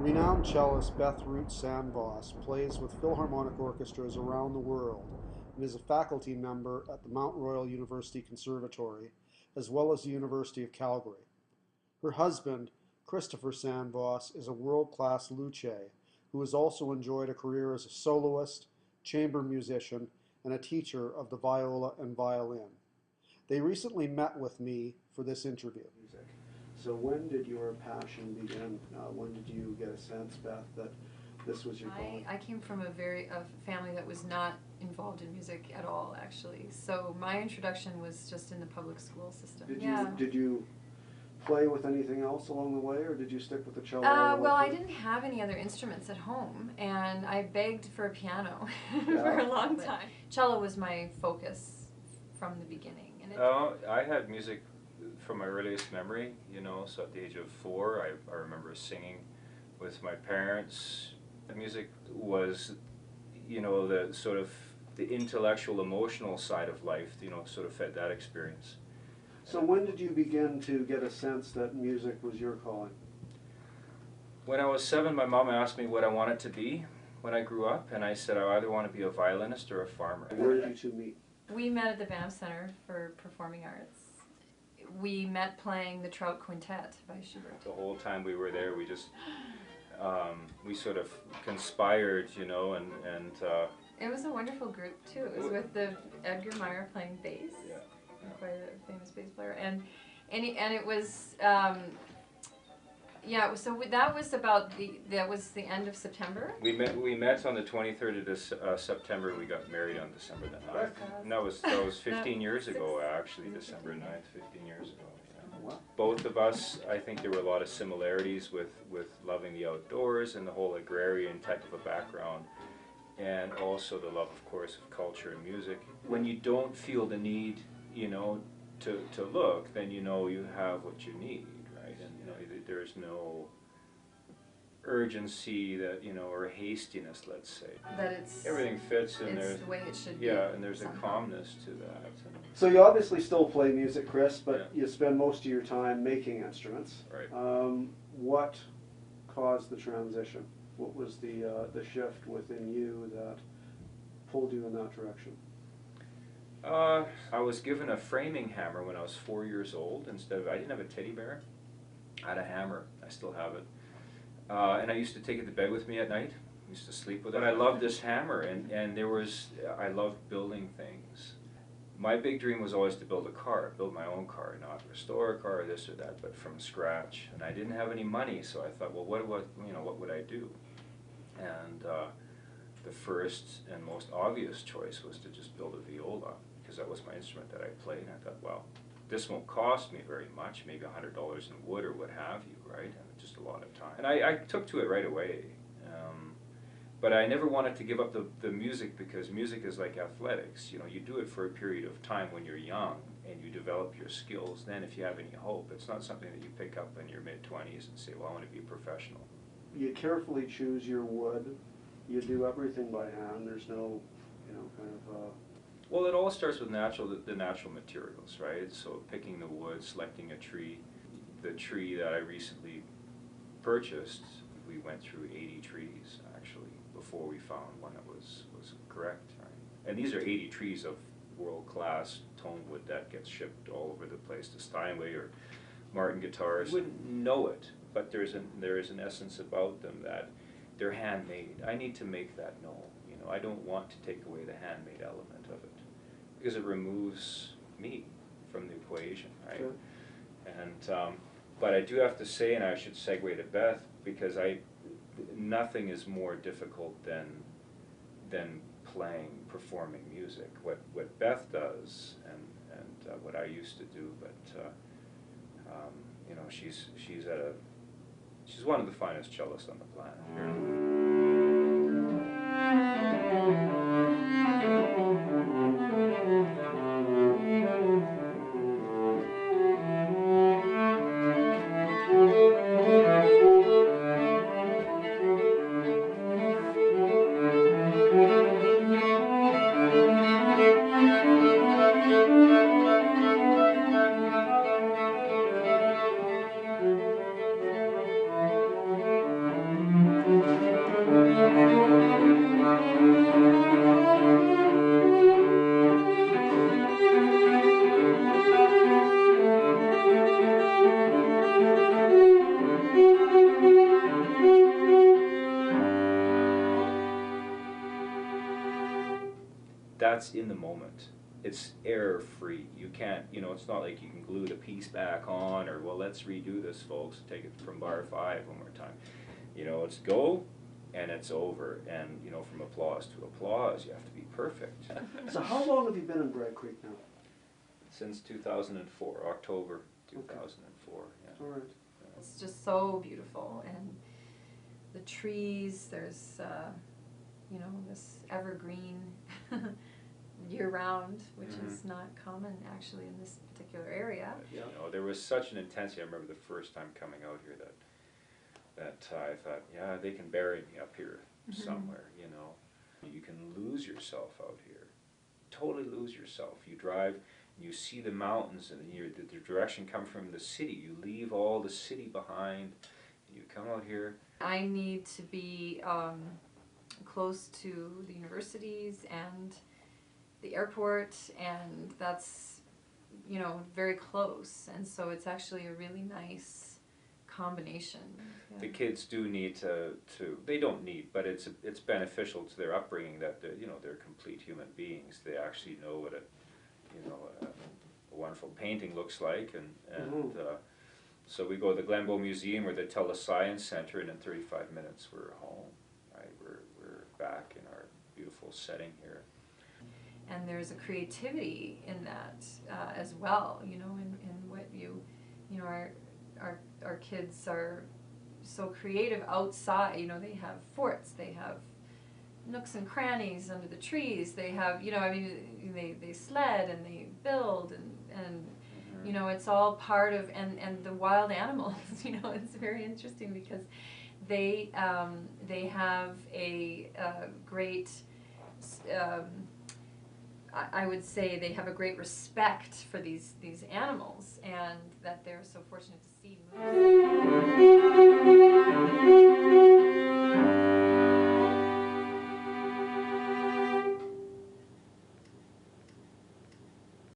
Renowned cellist Beth Sandvoss plays with philharmonic orchestras around the world and is a faculty member at the Mount Royal University Conservatory as well as the University of Calgary. Her husband, Christopher Sandvoss, is a world-class luce who has also enjoyed a career as a soloist, chamber musician, and a teacher of the viola and violin. They recently met with me for this interview. So when did your passion begin? When did you get a sense, Beth, that this was your calling? I came from a family that was not involved in music at all, actually. So my introduction was just in the public school system. Did you play with anything else along the way, or did you stick with the cello? Well, I didn't have any other instruments at home, and I begged for a piano Yeah. for a long time. Cello was my focus from the beginning. And I had music from my earliest memory, you know, so at the age of 4, I remember singing with my parents. The music was, you know, the sort of the intellectual, emotional side of life, you know, sort of fed that experience. So when did you begin to get a sense that music was your calling? When I was 7, my mom asked me what I wanted to be when I grew up, and I said I either want to be a violinist or a farmer. Where did you two meet? we met at the Banff Center for Performing Arts. We met playing the Trout Quintet by Schubert. The whole time we were there, we just, we sort of conspired, you know, and it was a wonderful group too. It was with the Edgar Meyer playing bass, yeah. quite a famous bass player, and it was yeah. So that was the end of September. We met on the 23rd of September. We got married on December the 9th. And that was 15 years ago, actually, December 9th, 15 years ago. Yeah. Both of us, I think there were a lot of similarities with loving the outdoors and the whole agrarian type of a background, and also the love, of course, of culture and music. When you don't feel the need, you know, to look, then you know you have what you need, right? And you know, there's no urgency that, you know, or hastiness, let's say. That it's everything fits, and it's there's the way it should be. yeah, and there's somehow. a calmness to that. So you obviously still play music, Chris, but Yeah. you spend most of your time making instruments. Right. What caused the transition? What was the shift within you that pulled you in that direction? I was given a framing hammer when I was 4 years old. I didn't have a teddy bear. I had a hammer. I still have it. And I used to take it to bed with me at night. I used to sleep with it. I loved this hammer, and I loved building things. My big dream was always to build my own car, not restore a car or this or that, but from scratch. And I didn't have any money, so I thought, well, what would I do? And the first and most obvious choice was to just build a viola, because that was my instrument that I played. And I thought, well, this won't cost me very much, maybe $100 in wood or what have you, right? And just a lot of time. And I took to it right away. But I never wanted to give up the music, because music is like athletics. You know, you do it for a period of time when you're young and you develop your skills. Then if you have any hope, it's not something that you pick up in your mid-20s and say, well, I want to be a professional. You carefully choose your wood. You do everything by hand. There's no, you know, kind of... Well, it all starts with the natural materials, right? So picking the wood, selecting a tree. The tree that I recently purchased, we went through 80 trees, actually, before we found one that was correct, right? And these are 80 trees of world-class tone wood that gets shipped all over the place to Steinway or Martin Guitars. You wouldn't know it, but there is an essence about them that they're handmade. I need to make that known. You know, I don't want to take away the handmade element of it, because it removes me from the equation, right? Sure. And but I do have to say, and I should segue to Beth, because nothing is more difficult than performing music. What Beth does and what I used to do, but you know, she's one of the finest cellists on the planet. that's in the moment. It's error-free. You can't, you know, it's not like you can glue the piece back on, or, well, let's redo this, folks, take it from bar 5 one more time. You know, it's go, and it's over. And, you know, from applause to applause, you have to be perfect. So how long have you been in Bragg Creek now? Since 2004, October 2004, yeah. All right. It's just so beautiful, and the trees, there's, you know, this evergreen year-round, which is not common actually in this particular area. You know, there was such an intensity. I remember the first time coming out here that I thought, yeah, they can bury me up here somewhere, you know. You can lose yourself out here, totally lose yourself. You drive, you see the mountains, and the direction comes from the city. You leave all the city behind, and you come out here. I need to be close to the universities and the airport, and that's, you know, very close, and so it's actually a really nice combination. Yeah. The kids do need to they don't need, but it's beneficial to their upbringing that they're, you know, they're complete human beings. They actually know what a wonderful painting looks like, and so we go to the Glenbow Museum or the TELUS Science Center, and in 35 minutes we're home. Right, we're back in our beautiful setting here. And there's a creativity in that as well, you know, in what you know, our kids are so creative outside. You know, they have forts, they have nooks and crannies under the trees, they have, you know, I mean, they sled and they build, and you know, it's all part of, and the wild animals, you know, it's very interesting because they have a great, I would say they have a great respect for these animals, and that they're so fortunate to see moose.